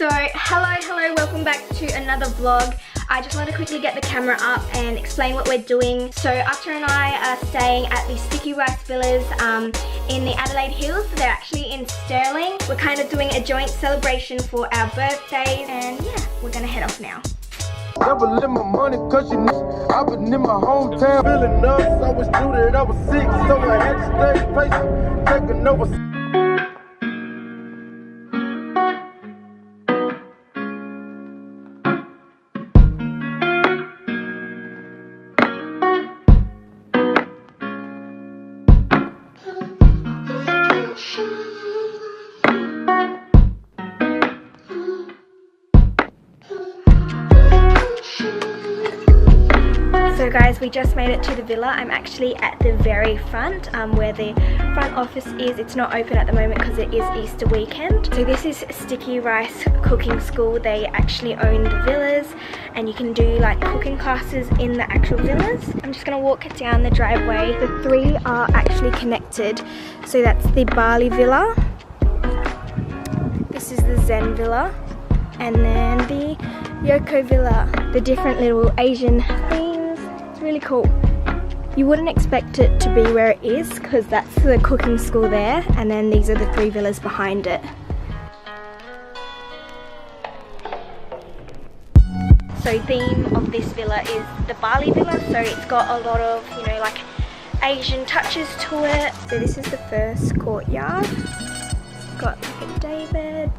So hello, welcome back to another vlog. I just want to quickly get the camera up and explain what we're doing. So Archer and I are staying at the Sticky Rice Villas in the Adelaide Hills. They're actually in Stirling. We're kind of doing a joint celebration for our birthdays, and yeah, we're gonna head off now. Never let my money cause you know I've been in my hometown feeling nuts. I was due that I was sick, so I had to stay patient, taking over. So guys, we just made it to the villa. I'm actually at the very front where the front office is. It's not open at the moment because it is Easter weekend. So this is Sticky Rice Cooking School. They actually own the villas and you can do like cooking classes in the actual villas. I'm just going to walk down the driveway. The three are actually connected. So that's the Bali Villa. This is the Zen Villa. And then the Yoko Villa. The different little Asian themes. Really cool. You wouldn't expect it to be where it is because that's the cooking school there, and then these are the three villas behind it. So theme of this villa is the Bali Villa, so it's got a lot of, you know, like Asian touches to it. So this is the first courtyard. It's got like a day bed.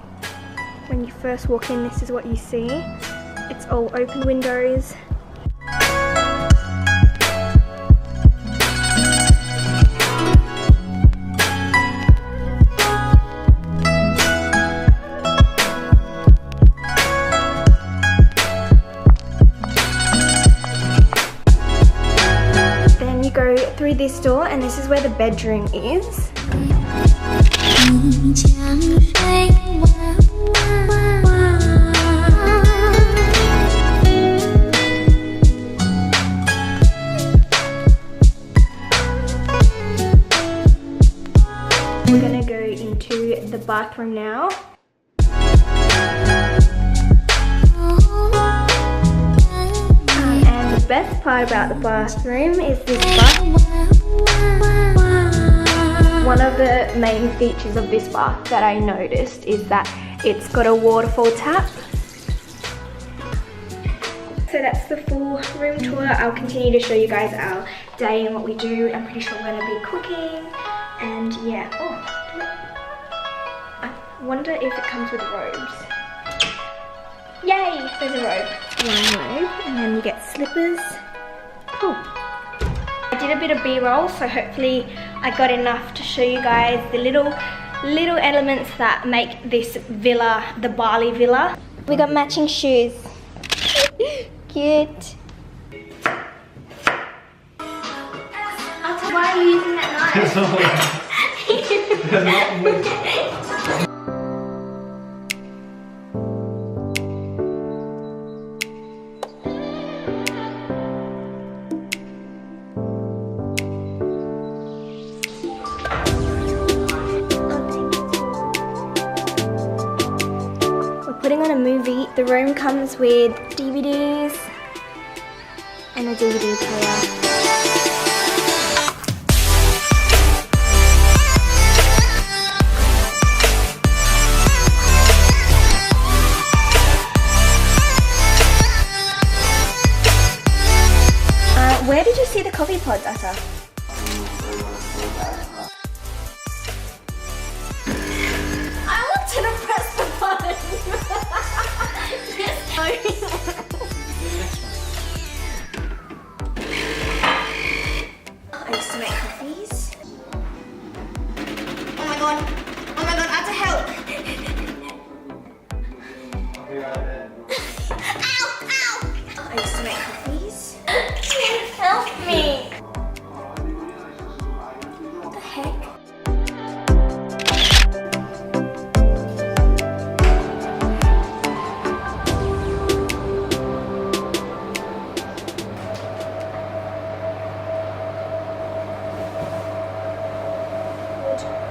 When you first walk in, this is what you see. It's all open windows. Go through this door and this is where the bedroom is. We're gonna go into the bathroom now. The best part about the bathroom is this bath. One of the main features of this bath that I noticed is that it's got a waterfall tap. So that's the full room tour. I'll continue to show you guys our day and what we do. I'm pretty sure we're going to be cooking, and yeah. Oh, I wonder if it comes with robes. Yay! There's a robe. One robe, and then you get slippers. Cool. I did a bit of B-roll, so hopefully I got enough to show you guys the little elements that make this villa the Bali Villa. We got matching shoes. Cute. Why are you using that knife? Putting on a movie. The room comes with DVDs and a DVD player. Where did you see the coffee pods, Asa? I wanted to press the button. I used to make coffees. Oh my god, Asa, help! Ow! I used to make coffees. Help me! What the heck?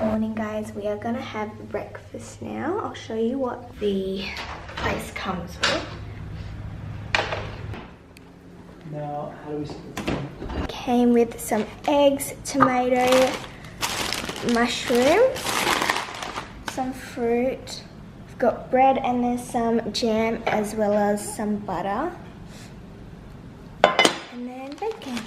Good morning, guys. We are gonna have breakfast now. I'll show you what the place comes with. Now, how do we split them? Came with some eggs, tomato, mushrooms, some fruit. We've got bread and there's some jam as well as some butter. And then bacon.